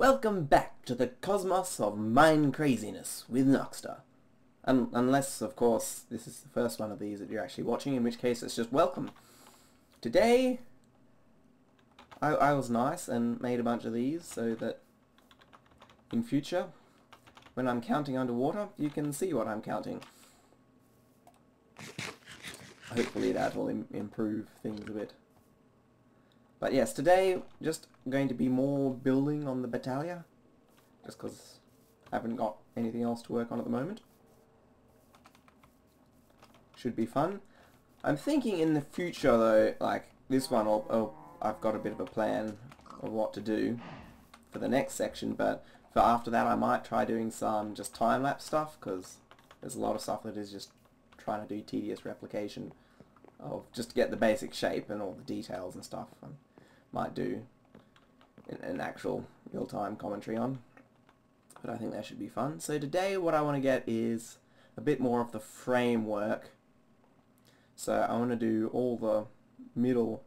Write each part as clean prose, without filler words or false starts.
Welcome back to the cosmos of MineCraziness with Noxter. Unless, of course, this is the first one of these that you're actually watching, in which case it's just welcome. Today, I was nice and made a bunch of these so that in future, when I'm counting underwater, you can see what I'm counting. Hopefully that will improve things a bit. But yes, today just going to be more building on the battalion, just because I haven't got anything else to work on at the moment. Should be fun. I'm thinking in the future though, like this one, I've got a bit of a plan of what to do for the next section, but for after that I might try doing some just time-lapse stuff, because there's a lot of stuff that is just trying to do tedious replication of just to get the basic shape and all the details and stuff. Might do an actual real-time commentary on, but I think that should be fun. So today what I want to get is a bit more of the framework. So I want to do all the middle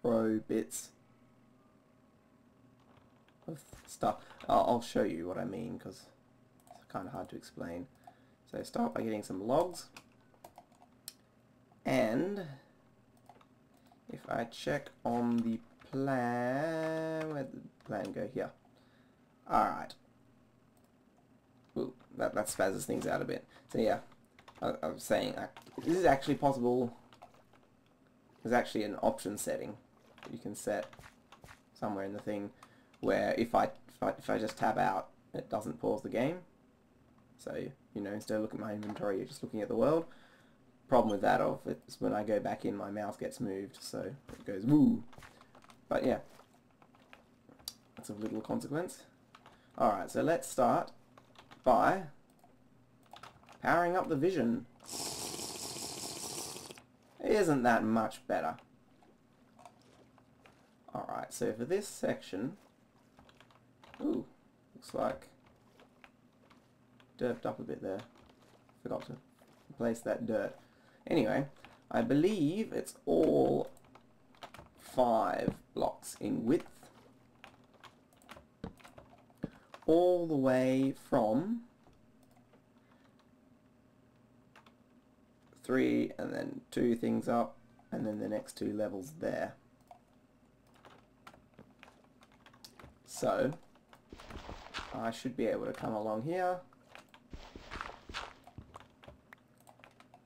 row bits of stuff. I'll show you what I mean because it's kind of hard to explain. So start by getting some logs, and if I check on the plan, where did the plan go? Here. Alright. Ooh, that spazzes things out a bit. So yeah, I was saying, this is actually possible. There's actually an option setting that you can set somewhere in the thing where if I just tab out, it doesn't pause the game. So, you know, instead of looking at my inventory, you're just looking at the world. Problem with that is when I go back in, my mouse gets moved, so it goes woo. But yeah, that's of little consequence. Alright, so let's start by powering up the vision. Isn't that much better? Alright, so for this section, ooh, looks like derped up a bit there. Forgot to replace that dirt. Anyway, I believe it's all 5 blocks in width, all the way from 3 and then 2 things up, and then the next 2 levels there. So I should be able to come along here,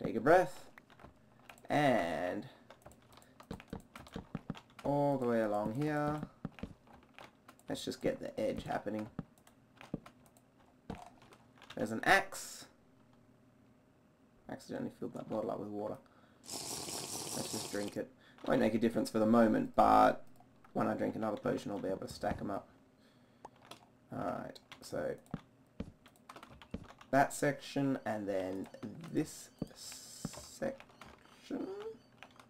take a breath, and all the way along here. Let's just get the edge happening. There's an axe. Accidentally filled that bottle up with water. Let's just drink it. Won't make a difference for the moment, but when I drink another potion I'll be able to stack them up. Alright, so that section, and then this section.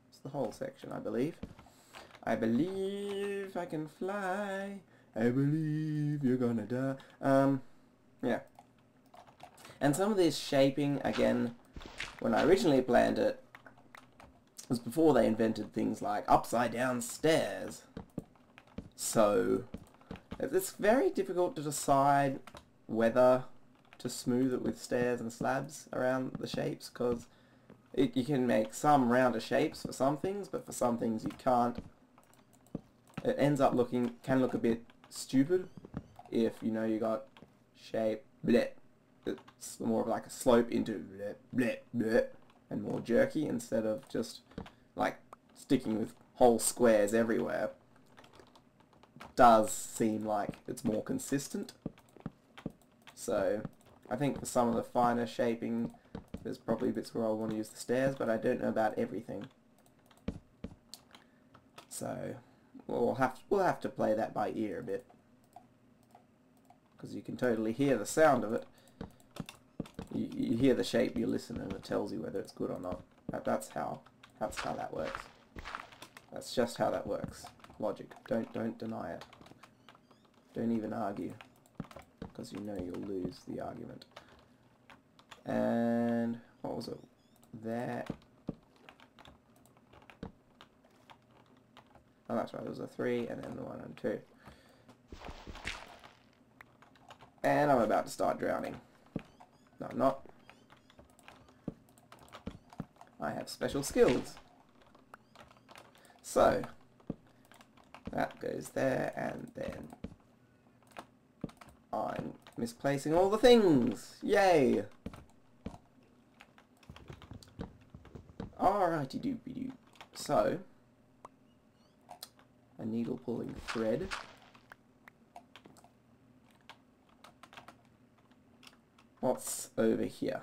It's the whole section, I believe. I believe I can fly. I believe you're gonna die. Yeah. And some of this shaping, again, when I originally planned it, was before they invented things like upside down stairs. So it's very difficult to decide whether to smooth it with stairs and slabs around the shapes, because you can make some rounder shapes for some things, but for some things you can't. It ends up can look a bit stupid if, you know, you got shape bleh. It's more of like a slope into bleh, bleh, bleh, and more jerky instead of just like sticking with whole squares everywhere. Does seem like it's more consistent. So I think for some of the finer shaping there's probably bits where I want to use the stairs, but I don't know about everything. So we'll have to play that by ear a bit, because you can totally hear the sound of it. You hear the shape, you listen, and it tells you whether it's good or not. That's how that works. That's just how that works. Logic. Don't deny it. Don't even argue, because you know you'll lose the argument. And what was it? There. Oh, that's right, there was a 3 and then the 1 and 2. And I'm about to start drowning. No, I'm not. I have special skills. So, that goes there, and then I'm misplacing all the things. Yay! Alrighty doopy doo. So, a needle pulling thread. What's over here?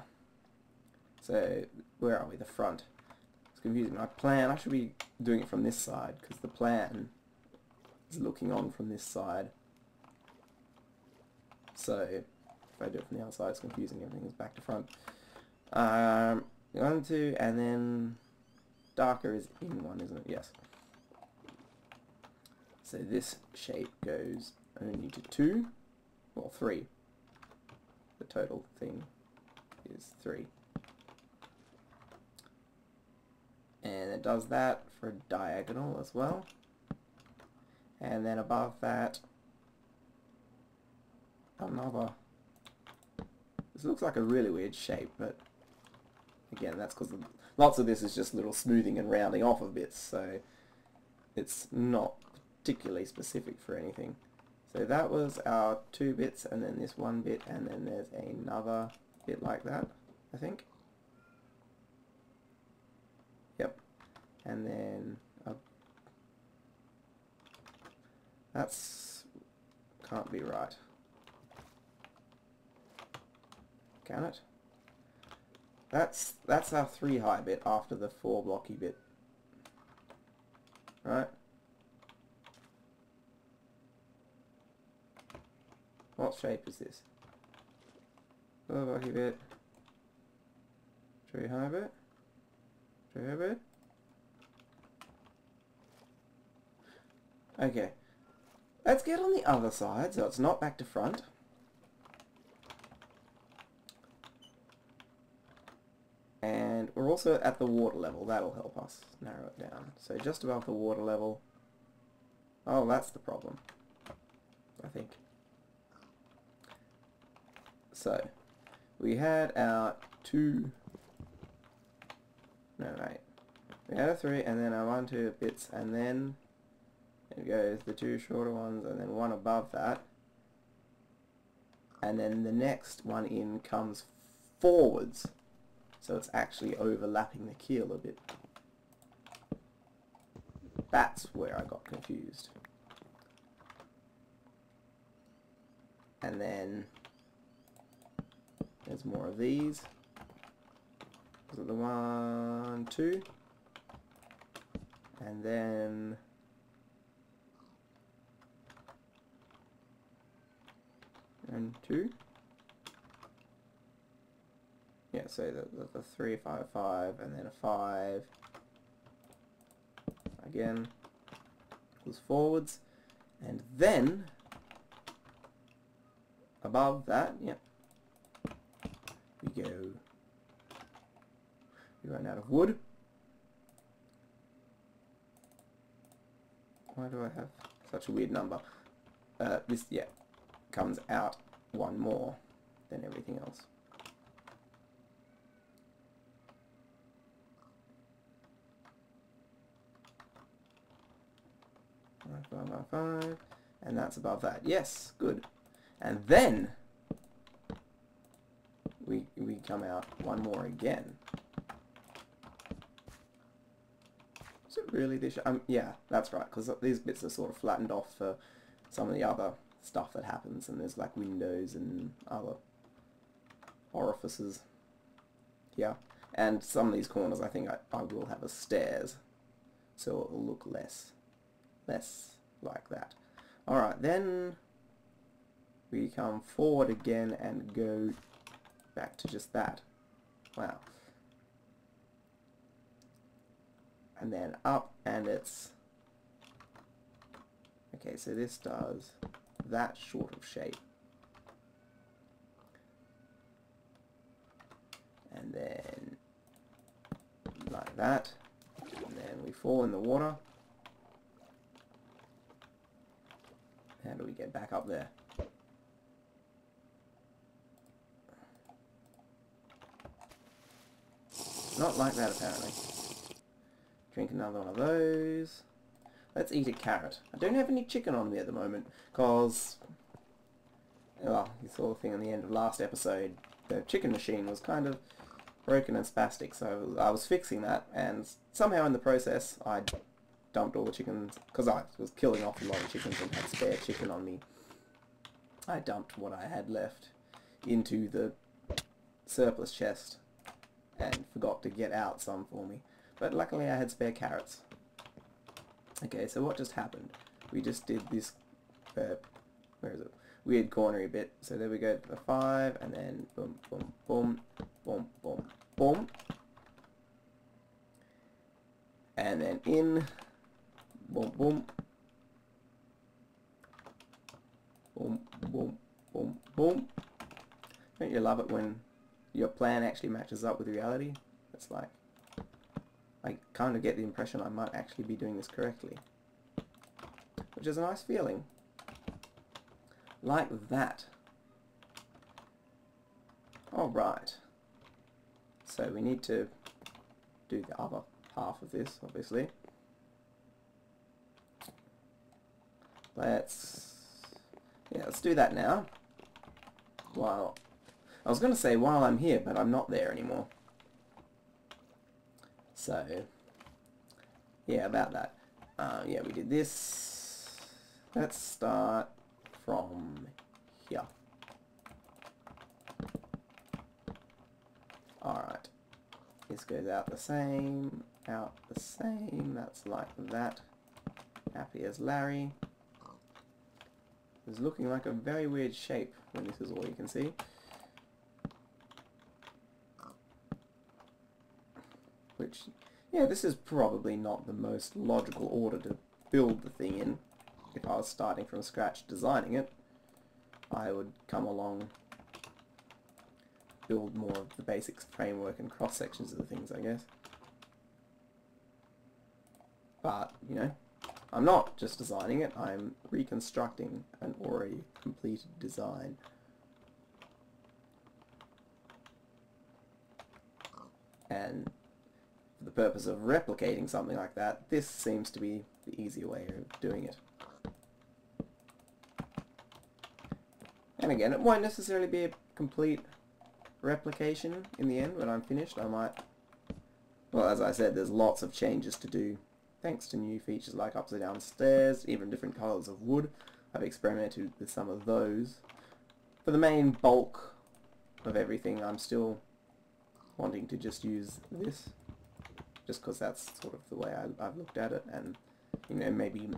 So, where are we? The front. It's confusing. My plan, I should be doing it from this side, because the plan is looking on from this side. So, if I do it from the outside, it's confusing. Everything is back to front. 1, 2, and then darker is in one, isn't it? Yes. So this shape goes only to 2, well 3. The total thing is 3. And it does that for a diagonal as well. And then above that, another. This looks like a really weird shape, but again, that's because lots of this is just little smoothing and rounding off of bits, so it's not particularly specific for anything. So that was our 2 bits, and then this 1 bit, and then there's another bit like that, I think. Yep. And then that's can't be right. Can it? That's our 3 high bit after the 4 blocky bit. Right? What shape is this? 4 blocky bit. 3 high bit. 3 high bit. Okay. Let's get on the other side so it's not back to front. And we're also at the water level. That'll help us narrow it down. So just above the water level. Oh, that's the problem, I think. So, we had our 2... No, wait. We had a 3, and then our 1, 2 bits, and then it goes the 2 shorter ones, and then 1 above that. And then the next one in comes forwards. So it's actually overlapping the keel a bit. That's where I got confused. And then there's more of these. Was it the 1, 2? And then and 2. Yeah, so the 3, 5, 5, and then a 5. Again, goes forwards. And then, above that, yep, we go, we run out of wood. Why do I have such a weird number? This, yeah, comes out 1 more than everything else. 5, 5, 5, and that's above that. Yes, good. And then we come out 1 more again. Is it really this? Yeah, that's right, because these bits are sort of flattened off for some of the other stuff that happens, and there's like windows and other orifices. Yeah, and some of these corners I think I will have as stairs, so it will look less like that. Alright, then we come forward again and go back to just that. Wow. And then up, and it's... Okay, so this does that sort of shape. And then like that. And then we fall in the water. How do we get back up there? Not like that, apparently. Drink another one of those. Let's eat a carrot. I don't have any chicken on me at the moment, because... Well, you saw the thing at the end of last episode. The chicken machine was kind of broken and spastic, so I was fixing that, and somehow in the process I dumped all the chickens, because I was killing off a lot of chickens and had spare chicken on me. I dumped what I had left into the surplus chest and forgot to get out some for me. But luckily I had spare carrots. Okay, so what just happened? We just did this, where is it? Weird cornery bit. So there we go, the 5, and then boom, boom, boom, boom, boom, boom. And then in, boom, boom, boom, boom, boom, boom. Don't you love it when your plan actually matches up with reality? It's like, I kind of get the impression I might actually be doing this correctly. Which is a nice feeling. Like that. Alright. So we need to do the other half of this, obviously. Let's do that now. While I was going to say while I'm here, but I'm not there anymore. So, yeah, about that. Yeah, we did this. Let's start from here. Alright. This goes out the same, that's like that. Happy as Larry. It's looking like a very weird shape when this is all you can see. Which, yeah, this is probably not the most logical order to build the thing in. If I was starting from scratch designing it, I would come along, build more of the basics framework and cross sections of the things, I guess. But, you know, I'm not just designing it, I'm reconstructing an already completed design. And for the purpose of replicating something like that, this seems to be the easier way of doing it. And again, it won't necessarily be a complete replication in the end. When I'm finished, I might... Well, as I said, there's lots of changes to do, thanks to new features like upside down stairs, even different colours of wood. I've experimented with some of those. For the main bulk of everything, I'm still wanting to just use this, just because that's sort of the way I've looked at it. And, you know, maybe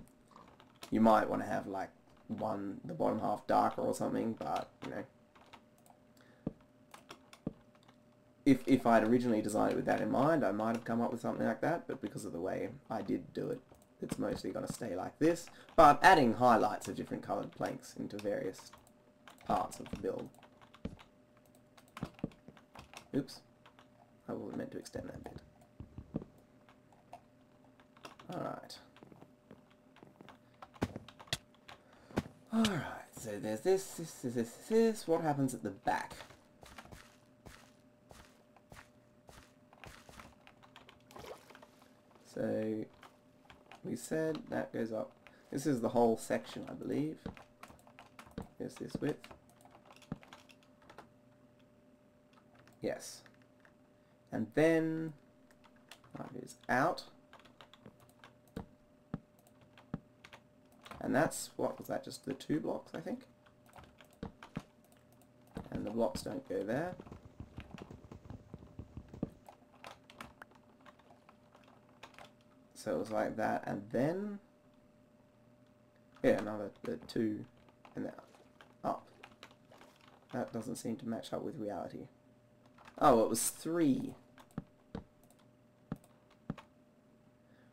you might want to have like the bottom half darker or something, but, you know, if I'd originally designed it with that in mind, I might have come up with something like that, but because of the way I did do it, it's mostly going to stay like this, but adding highlights of different coloured planks into various parts of the build. Oops, I wasn't meant to extend that bit. Alright. Alright, so there's this. What happens at the back? So, we said that goes up. This is the whole section, I believe. Here's this width. Yes. And then, that is out. And that's, what was that, just the 2 blocks, I think? And the blocks don't go there. So it was like that, and then... Yeah, another the 2, and then up. That doesn't seem to match up with reality. Oh, it was 3.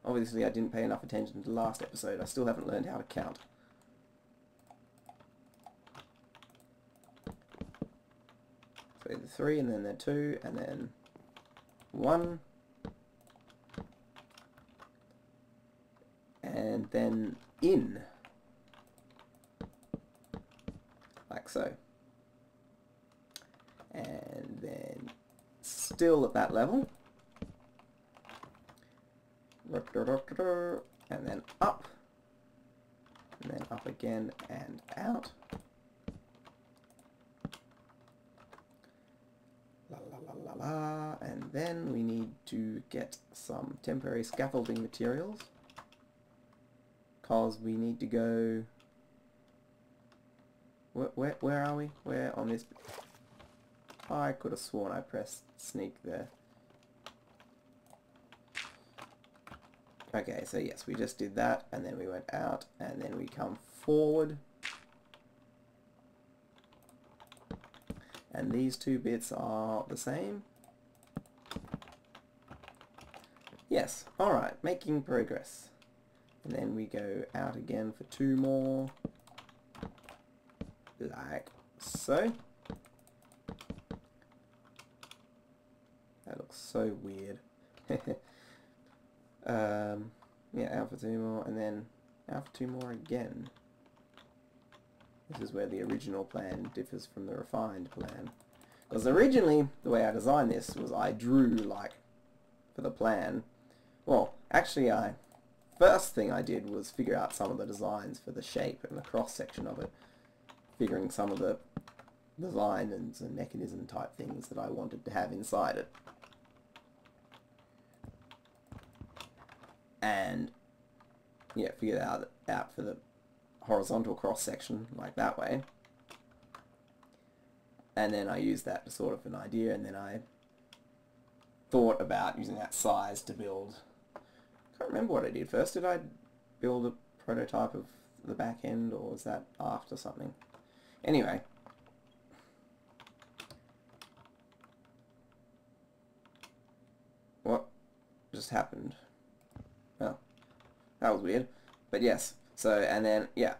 Obviously I didn't pay enough attention to the last episode. I still haven't learned how to count. So the 3, and then the 2, and then 1. And then in. Like so. And then still at that level. and then up, and then up again and out. La la la la la, and then we need to get some temporary scaffolding materials, because we need to go... Where are we? Where on this? I could have sworn I pressed sneak there. Okay, so yes, we just did that, and then we went out, and then we come forward. And these two bits are the same. Yes, alright, making progress. And then we go out again for two more. Like so. That looks so weird. Yeah, out for two more, and then out for two more again. This is where the original plan differs from the refined plan. Because originally, the way I designed this was I drew, like, for the plan. Well, actually, first thing I did was figure out some of the designs for the shape and the cross-section of it. Figuring some of the design and mechanism type things that I wanted to have inside it. And, yeah, figured out for the horizontal cross-section, like that way. And then I used that to sort of an idea, and then I thought about using that size to build... I can't remember what I did first. Did I build a prototype of the back end, or was that after something? Anyway. What just happened? Well, that was weird. But yes, so, and then, yeah,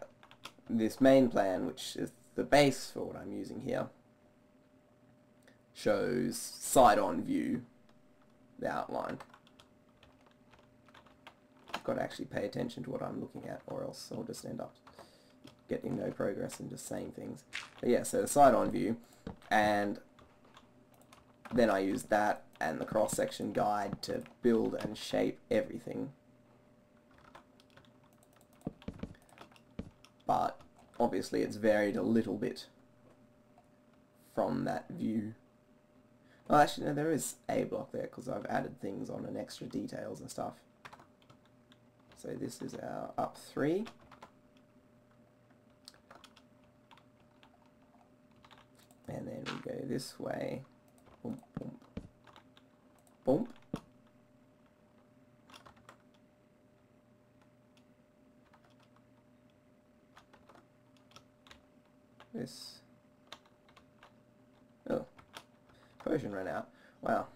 this main plan, which is the base for what I'm using here, shows side-on view, the outline. I've got to actually pay attention to what I'm looking at, or else I'll just end up getting no progress and just saying things. But yeah, so the side-on view, and then I use that and the cross-section guide to build and shape everything. But obviously it's varied a little bit from that view. Well, actually, no, there is a block there because I've added things on and extra details and stuff. So this is our up 3. And then we go this way. Boom, boom, boom. This. Oh, potion ran out. Wow.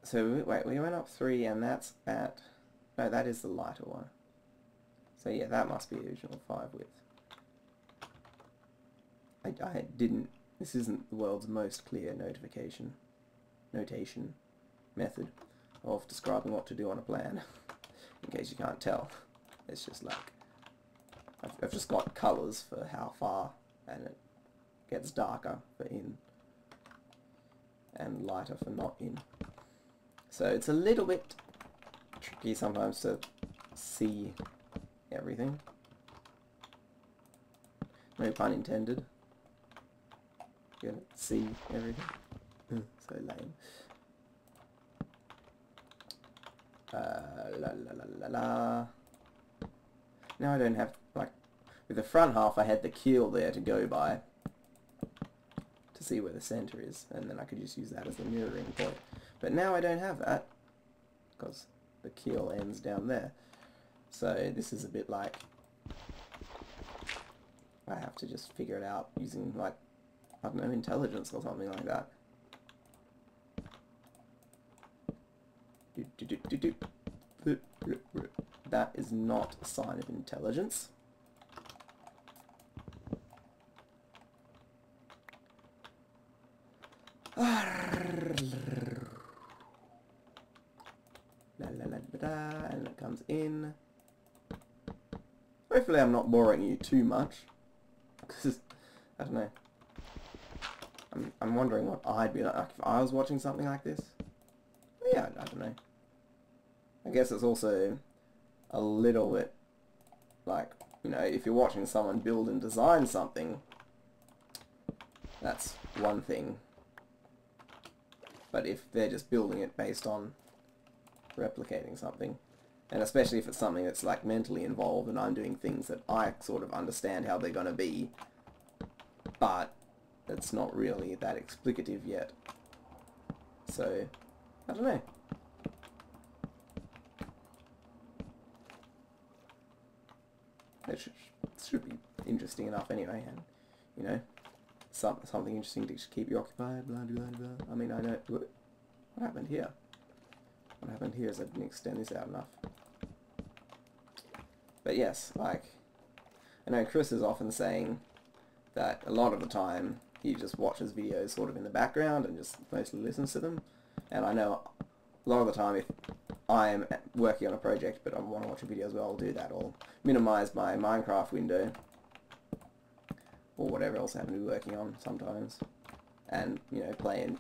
So wait, we went up 3, and that's at... No, that is the lighter one. So yeah, that must be the original 5 width. I didn't... This isn't the world's most clear notation method of describing what to do on a plan. In case you can't tell, it's just like I've just got colours for how far, and it gets darker for in and lighter for not in. So it's a little bit tricky sometimes to see everything. No pun intended. You can see everything. So lame. La la la la la. Now I don't have, like, with the front half I had the keel there to go by to see where the center is, and then I could just use that as the mirroring point. But now I don't have that because the keel ends down there. So this is a bit like I have to just figure it out using, like, I don't know, intelligence or something like that. That is not a sign of intelligence. And it comes in. Hopefully I'm not boring you too much, because I don't know. I'm wondering what I'd be like if I was watching something like this. Yeah, I don't know. I guess it's also a little bit like, you know, if you're watching someone build and design something, that's one thing. But if they're just building it based on replicating something, and especially if it's something that's like mentally involved and I'm doing things that I sort of understand how they're going to be, but it's not really that explicative yet. So, I don't know. It should be interesting enough anyway, and, you know, something interesting to keep you occupied, blah, blah, blah. I mean, I know... What happened here? What happened here is I didn't extend this out enough. But yes, like, I know Chris is often saying that a lot of the time he just watches videos sort of in the background and just mostly listens to them. And I know a lot of the time if I'm working on a project but I want to watch a video as well, I'll do that. I'll minimize my Minecraft window or whatever else I happen to be working on sometimes, and, you know, playing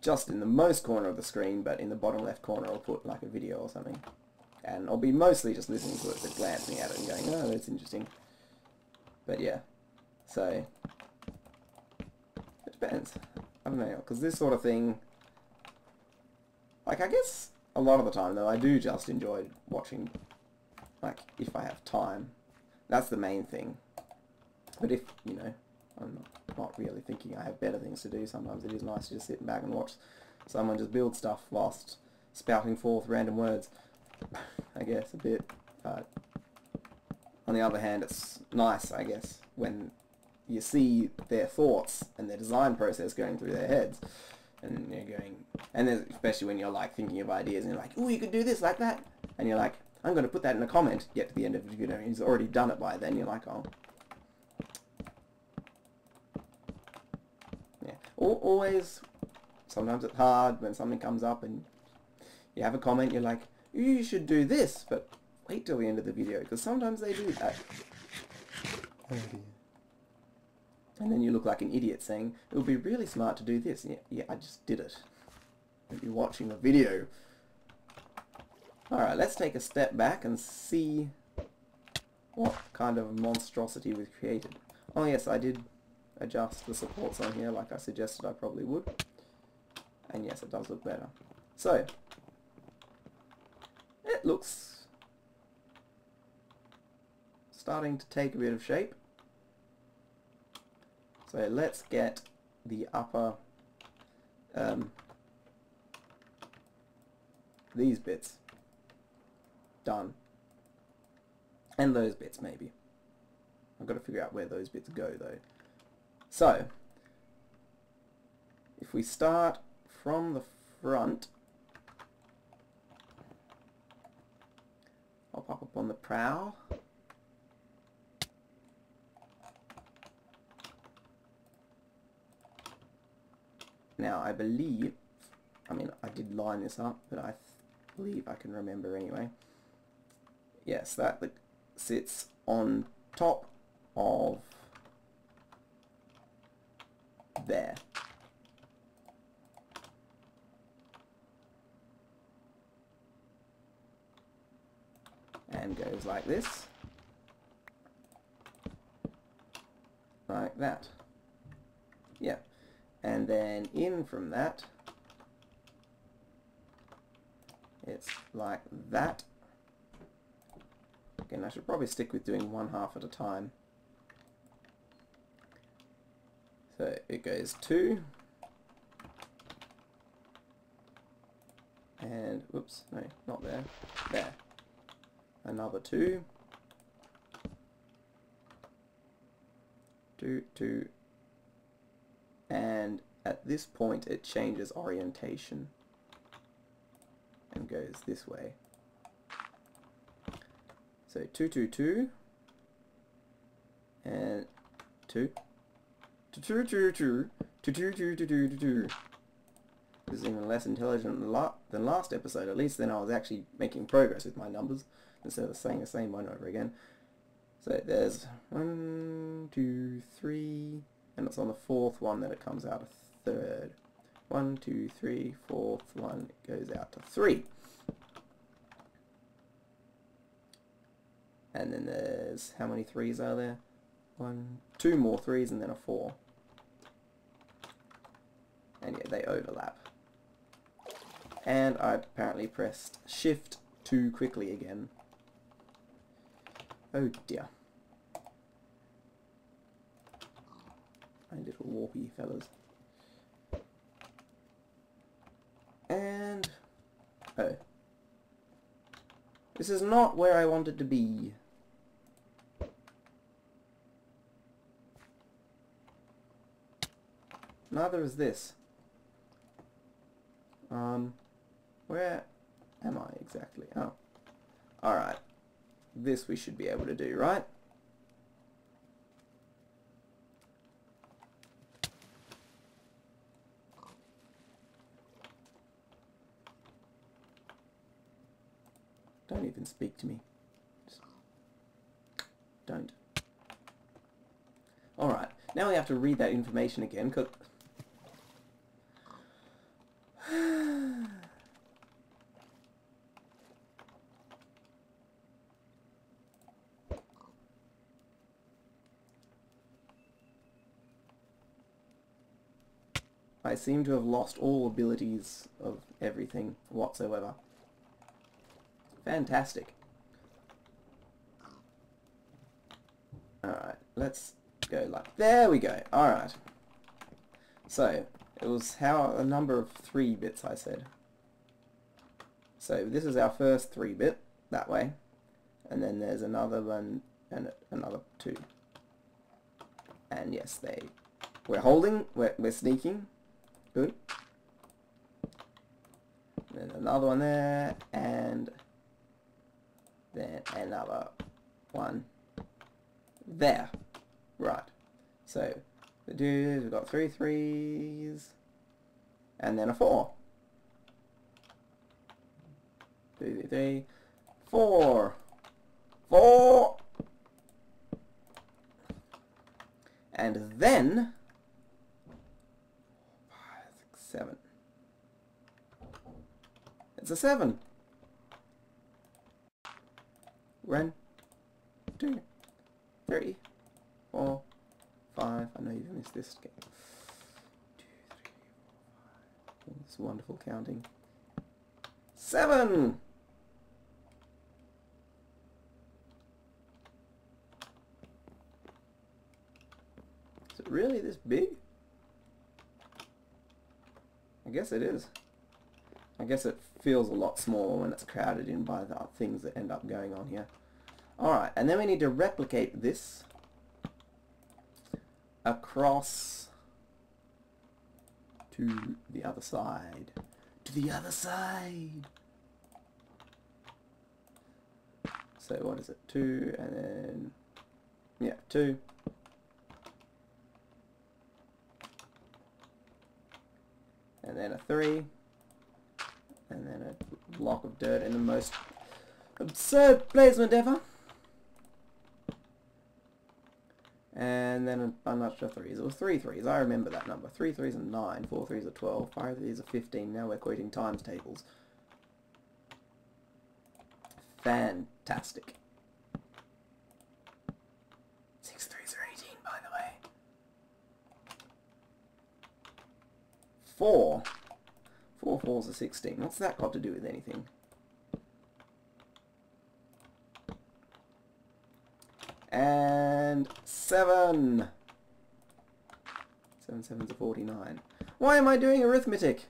just in the most corner of the screen, but in the bottom left corner I'll put like a video or something, and I'll be mostly just listening to it but glancing at it and going, oh, that's interesting. But yeah, so it depends. I don't know, because this sort of thing, like, I guess a lot of the time though I do just enjoy watching, like, if I have time. That's the main thing. But if, you know, I'm not really thinking I have better things to do, sometimes it is nice to just sit back and watch someone just build stuff whilst spouting forth random words. I guess, a bit. But on the other hand, it's nice, I guess, when you see their thoughts and their design process going through their heads. And you're going, and then especially when you're like thinking of ideas and you're like, oh, you could do this like that. And you're like, I'm going to put that in a comment. Get to the end of the video and he's already done it by then. You're like, oh. Always, sometimes it's hard when something comes up and you have a comment, you're like, you should do this, but wait till the end of the video, because sometimes they do that. Oh dear. And then you look like an idiot saying, it would be really smart to do this. Yeah, I just did it. You're watching the video. Alright, let's take a step back and see what kind of monstrosity we've created. Oh yes, I did adjust the supports on here like I suggested I probably would, and yes, it does look better. So it looks starting to take a bit of shape. So let's get the upper these bits done, and those bits maybe. I've got to figure out where those bits go though. So, if we start from the front, I'll pop up on the prow. Now, I believe, I mean, I did line this up, but I believe I can remember anyway. Yes, that sits on top of there. And goes like this. Like that. Yeah. And then in from that, it's like that. Again, I should probably stick with doing one half at a time. So it goes 2, and whoops, no, not there, there. Another 2, 2, 2, and at this point it changes orientation and goes this way. So 2, 2, 2, and 2. This is even less intelligent than last episode. At least then I was actually making progress with my numbers instead of saying the same one over again. So there's 1, 2, 3, and it's on the fourth one that it comes out a third. 1, 2, 3, fourth one, it goes out to 3. And then there's, how many 3s are there? 1, 2 more 3s and then a 4. And yeah, they overlap. And I apparently pressed shift too quickly again. Oh dear. My little warpy fellas. And... oh. This is not where I wanted to be. Neither is this. Where am I exactly? Oh. Alright. This we should be able to do, right? Don't even speak to me. Just don't. Alright. Now we have to read that information again, because... I seem to have lost all abilities of everything whatsoever. Fantastic. Alright, let's go like... there we go. Alright. So, it was how a number of 3 bits I said. So this is our first 3-bit, that way. And then there's another one and another 2. And yes, we're holding, we're sneaking. Good. Then another one there, and then another one there. Right. So the dude, we've got 3 3s, and then a 4. 3 3 3 4 4, and then 7. It's a 7. 1, 2, 3, 4, 5. I know you've missed this game. 2, 3, 4, 5. Oh, it's wonderful counting. 7. Is it really this big? I guess it is. I guess it feels a lot smaller when it's crowded in by the things that end up going on here. Alright, and then we need to replicate this across to the other side. To the other side! So what is it? 2 and then... yeah, 2. And then a 3, and then a block of dirt in the most absurd placement ever. And then a bunch of 3s. It was 3 3s, I remember that number. 3 3s are 9, 4 3s are 12, 5 3s are 15. Now we're quoting times tables. Fantastic. 6 3s are 18, by the way. 4. 4 4s are 16. What's that got to do with anything? And 7. 7 7s are 49. Why am I doing arithmetic?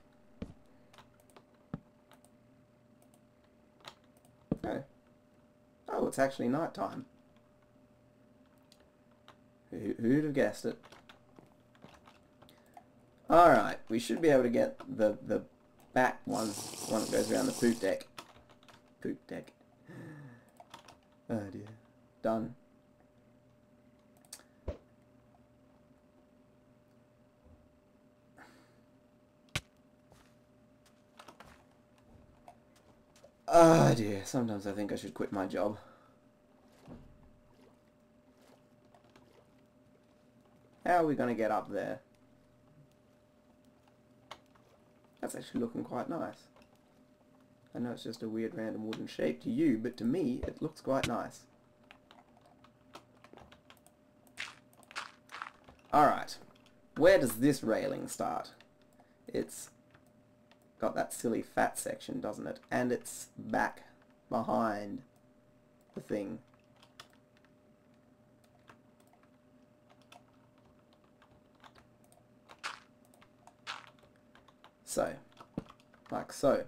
Oh. Oh, it's actually night time. Who'd have guessed it? Alright, we should be able to get the back one that goes around the poop deck. Poop deck. Oh dear. Done. Oh dear, sometimes I think I should quit my job. How are we going to get up there? That's actually looking quite nice. I know it's just a weird random wooden shape to you, but to me it looks quite nice. Alright, where does this railing start? It's got that silly fat section, doesn't it? And it's back behind the thing. So, like so.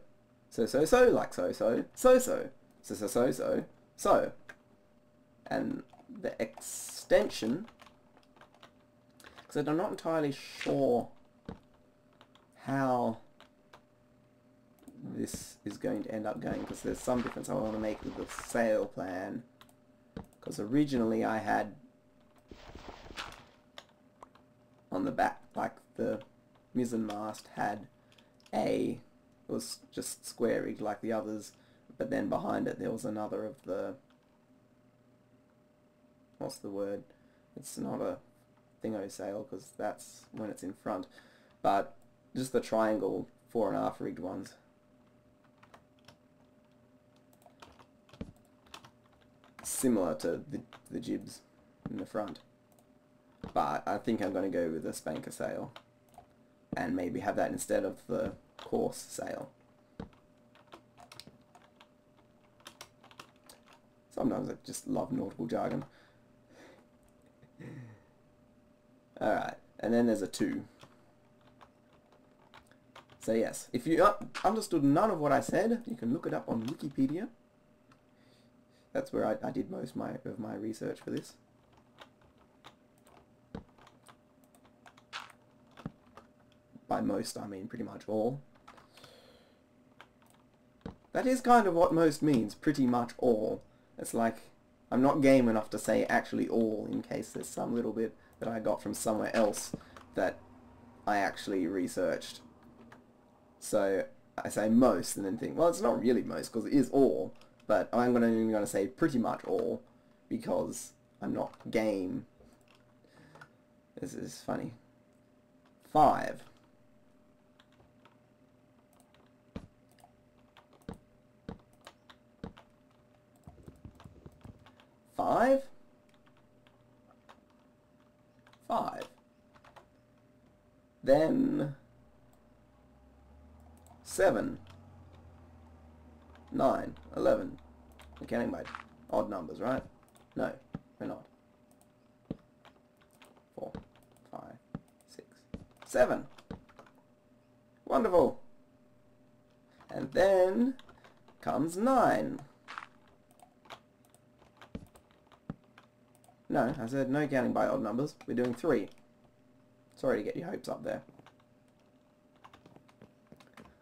So, like so. And the extension, because I'm not entirely sure how this is going to end up going, because there's some difference I want to make with the sail plan. Because originally I had on the back, like the mizzen mast had it was just square rigged like the others, but then behind it there was another of the, what's the word? It's not a thingo sail because that's when it's in front, but just the triangle 4.5 rigged ones. Similar to the jibs in the front, but I think I'm going to go with the spanker sail and maybe have that instead of the coarse sail. Sometimes I just love nautical jargon. Alright, and then there's a 2. So yes, if you understood none of what I said, you can look it up on Wikipedia. That's where I did most of my research for this. By most, I mean pretty much all. That is kind of what most means, pretty much all. It's like, I'm not game enough to say actually all, in case there's some little bit that I got from somewhere else that I actually researched. So I say most and then think, well, it's not really most because it is all, but I'm only going to say pretty much all because I'm not game. This is funny. 5. Five. Then 7, 9, 11. We're counting by odd numbers, right? No, we're not. 4, 5, 6, 7. Wonderful. And then comes 9. No, I said no counting by odd numbers. We're doing 3. Sorry to get your hopes up there.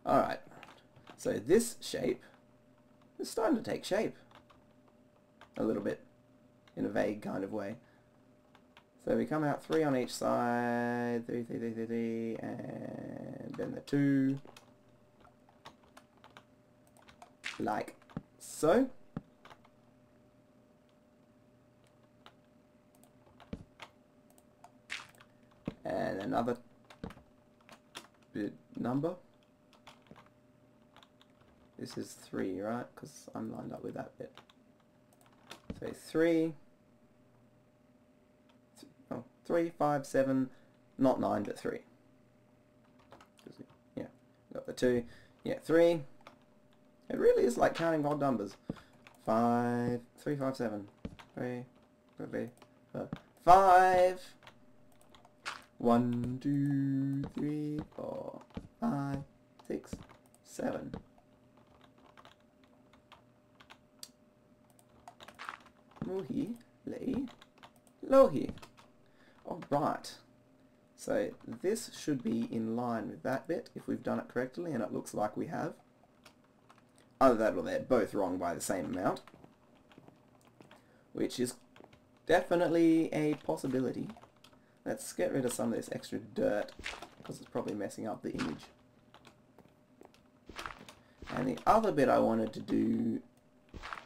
Alright, so this shape is starting to take shape. A little bit, in a vague kind of way. So we come out 3 on each side, 3, 3, 3, 3, 3, and then the 2. Like so. And another bit number. This is 3, right? Because I'm lined up with that bit. So 3. Oh, 3, 5, 7, not 9, but 3. Yeah, got the 2. Yeah, 3. It really is like counting odd numbers. 5, 3, 5, 7. 3, 3, 4, 5. 1, 2, 3, 4, 5, 6, 7. Muhi, lei, lohi. Alright. So this should be in line with that bit if we've done it correctly, and it looks like we have. Either that or they're both wrong by the same amount, which is definitely a possibility. Let's get rid of some of this extra dirt because it's probably messing up the image. And the other bit I wanted to do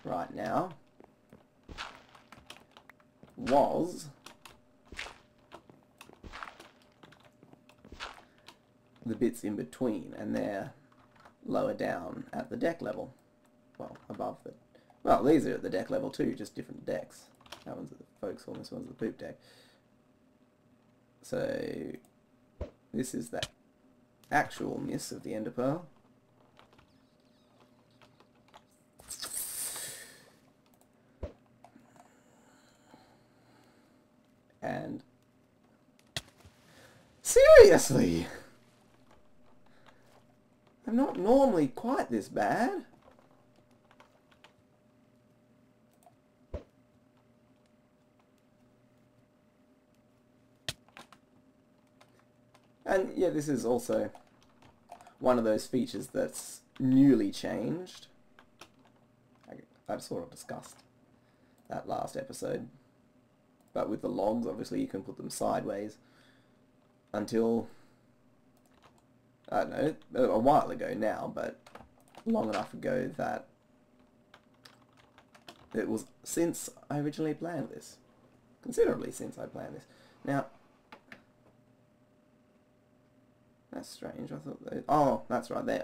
right now was the bits in between, and they're lower down at the deck level. Well, above the... Well, these are at the deck level too, just different decks. That one's at the forecastle and this one's the poop deck. So this is the actual miss of the ender pearl. And seriously, I'm not normally quite this bad. And yeah, this is also one of those features that's newly changed. I've sort of discussed that last episode. But with the logs, obviously you can put them sideways until, I don't know, a while ago now, but long enough ago that it was since I originally planned this. Considerably since I planned this. Now, that's strange. I thought they... Oh, that's right. They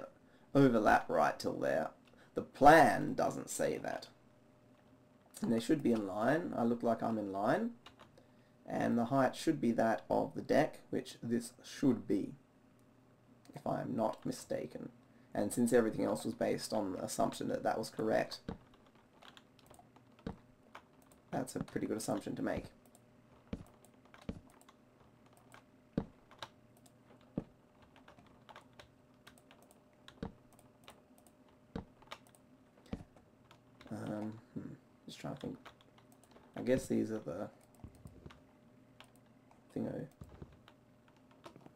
overlap right till there. The plan doesn't say that. And they should be in line. I look like I'm in line. And the height should be that of the deck, which this should be, if I am not mistaken. And since everything else was based on the assumption that that was correct, that's a pretty good assumption to make. Just trying to think. I guess these are the thingo.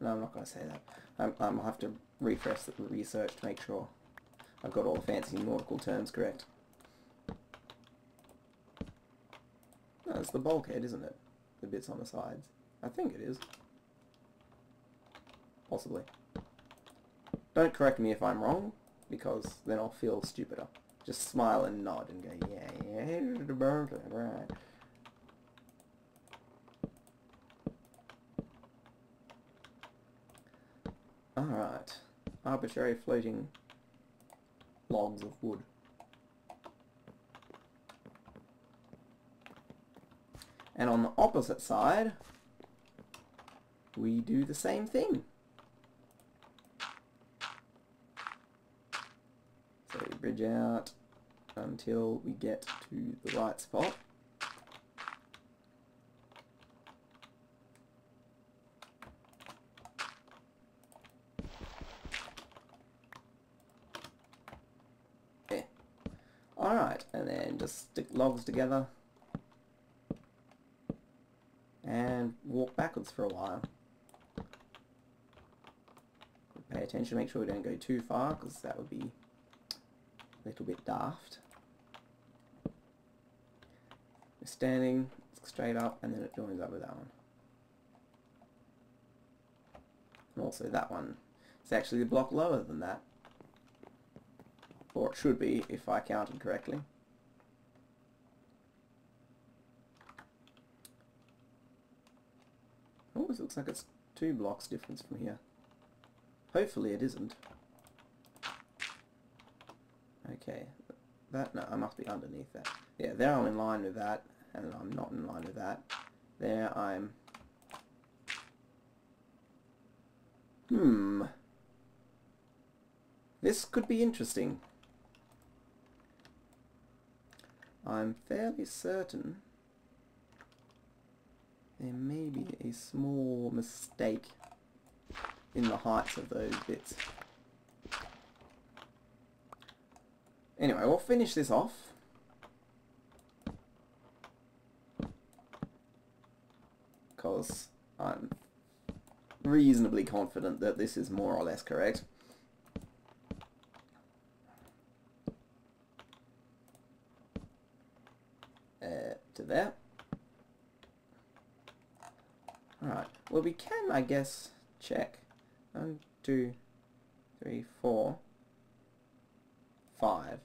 No, I'm not going to say that. I'll have to refresh the research to make sure I've got all the fancy nautical terms correct. No, it's the bulkhead, isn't it? The bits on the sides. I think it is. Possibly. Don't correct me if I'm wrong, because then I'll feel stupider. Just smile and nod and go, yeah, here's the bulkhead, right. Alright. Arbitrary floating logs of wood. And on the opposite side, we do the same thing. So we bridge out until we get to the right spot. Yeah. Alright, and then just stick logs together and walk backwards for a while. Pay attention, make sure we don't go too far, because that would be a little bit daft. We're standing straight up and then it joins up with that one. And also that one is actually a block lower than that. Or it should be, if I counted correctly. Oh, this looks like it's 2 blocks difference from here. Hopefully it isn't. Okay, that, no, I must be underneath that. Yeah, there I'm in line with that, and I'm not in line with that. There I'm... This could be interesting. I'm fairly certain there may be a small mistake in the heights of those bits. Anyway, we'll finish this off. Because I'm reasonably confident that this is more or less correct. To there. Alright, well we can, I guess, check. 1, 2, 3, 4, 5.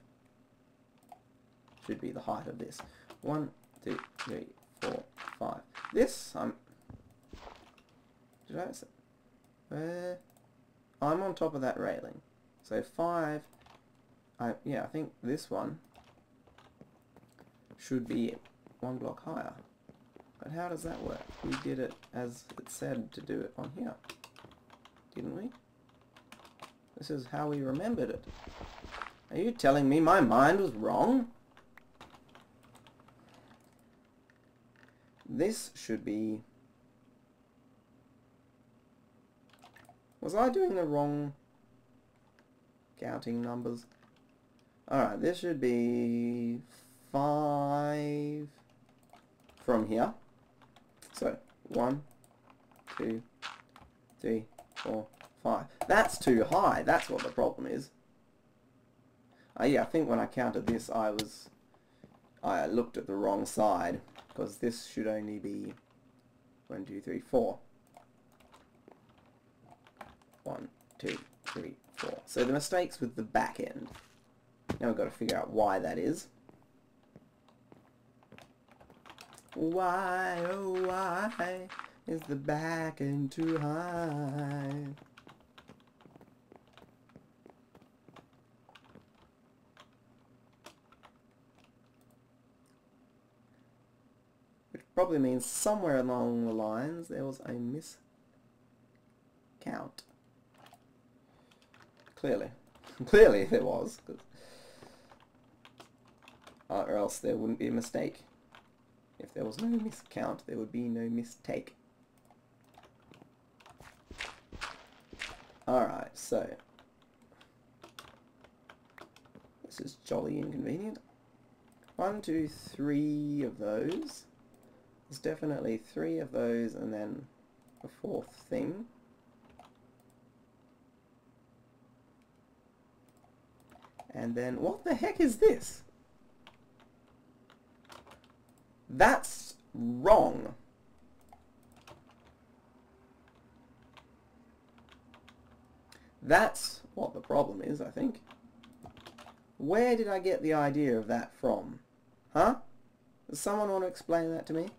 Should be the height of this. 1, 2, 3, 4, 5. This, did I say? I'm on top of that railing. So 5, yeah, I think this one should be 1 block higher. But how does that work? We did it as it said to do it on here, didn't we? This is how we remembered it. Are you telling me my mind was wrong? This should be... Was I doing the wrong counting numbers? Alright, this should be 5 from here. So, 1, 2, 3, 4, 5. That's too high. That's what the problem is. Yeah, I think when I counted this, I looked at the wrong side, because this should only be 1, 2, 3, 4. 1, 2, 3, 4. So the mistake's with the back end. Now we've got to figure out why that is. Why, oh why, is the back end too high? Which probably means somewhere along the lines there was a miscount. Clearly. Clearly there was. Or else there wouldn't be a mistake. If there was no miscount, there would be no mistake. Alright, so... This is jolly inconvenient. 1, 2, 3 of those. There's definitely 3 of those and then a 4th thing. And then, what the heck is this? That's wrong. That's what the problem is, I think. Where did I get the idea of that from? Huh? Does someone want to explain that to me?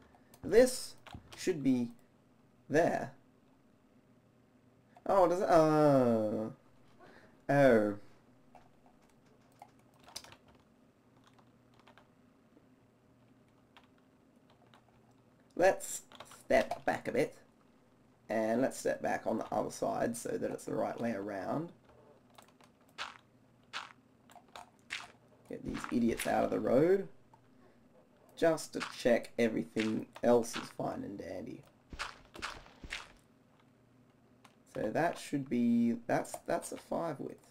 This should be there. Oh, does it? Oh. Oh. Let's step back a bit, and let's step back on the other side so that it's the right way around. Get these idiots out of the road, just to check everything else is fine and dandy. So that should be, that's a 5 width.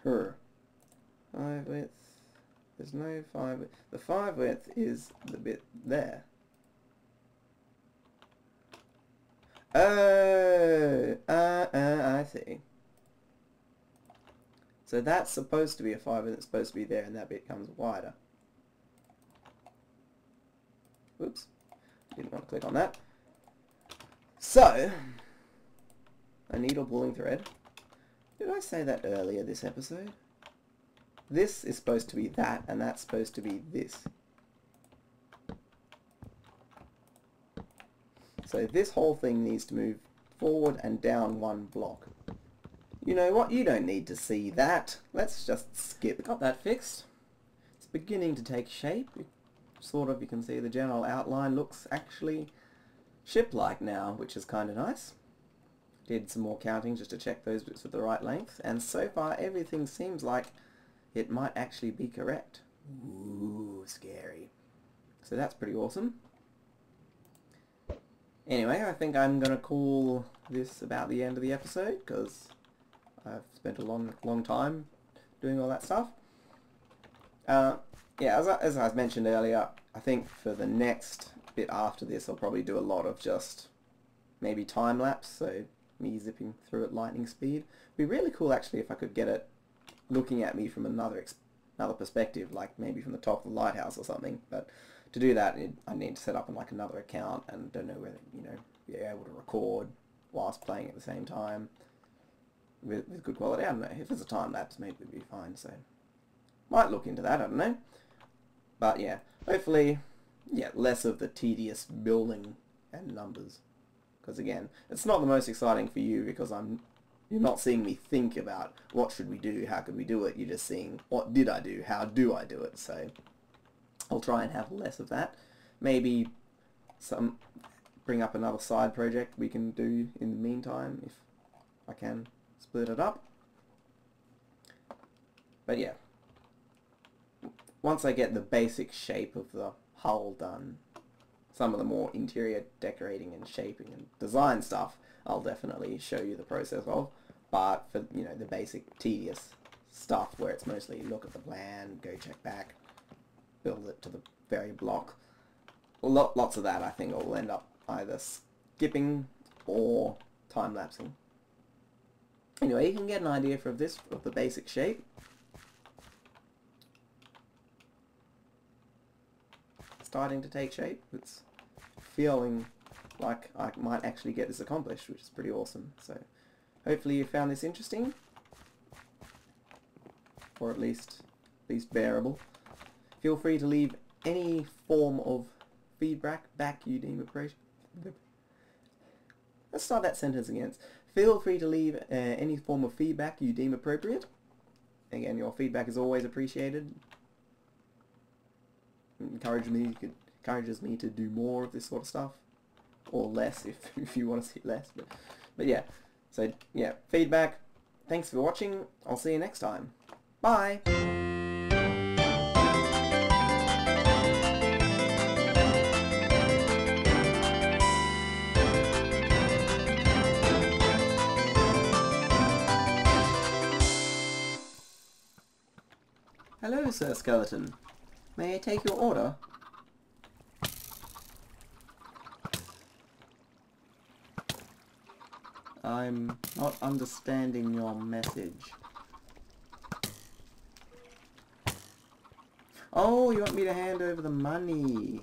5 width. There's no 5 width. The 5 width is the bit there. Oh, I see. So that's supposed to be a 5 and it's supposed to be there, and that bit comes wider. Oops, didn't want to click on that. So, a needle pulling thread. Did I say that earlier this episode? This is supposed to be that, and that's supposed to be this. So this whole thing needs to move forward and down 1 block. You know what? You don't need to see that. Let's just skip. Got that fixed. It's beginning to take shape. Sort of, you can see the general outline looks actually ship-like now, which is kind of nice. Did some more counting just to check those bits with the right length, and so far everything seems like it might actually be correct. Ooh, scary. So that's pretty awesome. Anyway, I think I'm going to call this about the end of the episode, because I've spent a long time doing all that stuff. Yeah, as I mentioned earlier, I think for the next bit after this I'll probably do a lot of just maybe time-lapse, so me zipping through at lightning speed. It'd be really cool actually if I could get it looking at me from another perspective, like maybe from the top of the lighthouse or something. But to do that, I need to set up like another account, and don't know whether, you know, be able to record whilst playing at the same time with good quality. I don't know. If it's a time lapse, maybe it'd be fine. So might look into that. I don't know. But yeah, hopefully, yeah, less of the tedious building and numbers. Because again, it's not the most exciting for you, because you're not seeing me think about what should we do, how could we do it. You're just seeing what did I do, how do I do it. So I'll try and have less of that. Maybe bring up another side project we can do in the meantime if I can split it up. But yeah, once I get the basic shape of the hull done, some of the more interior decorating and shaping and design stuff I'll definitely show you the process of. But for, you know, the basic tedious stuff where it's mostly look at the plan, go check back, build it to the very block, lots of that I think will end up either skipping or time-lapsing. Anyway, you can get an idea of this, of the basic shape. Starting to take shape. It's feeling like I might actually get this accomplished, which is pretty awesome. So hopefully you found this interesting, or at least bearable. Feel free to leave any form of feedback you deem appropriate. Let's start that sentence again. Feel free to leave any form of feedback you deem appropriate. Again, your feedback is always appreciated. Encourages me to do more of this sort of stuff, or less if you want to see less. But yeah, so yeah, feedback. Thanks for watching. I'll see you next time. Bye. Hello, Sir Skeleton. May I take your order? I'm not understanding your message. Oh, you want me to hand over the money.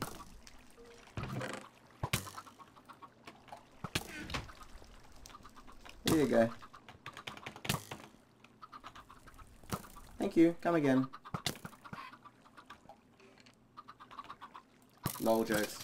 Here you go. Thank you. Come again. Lol jokes.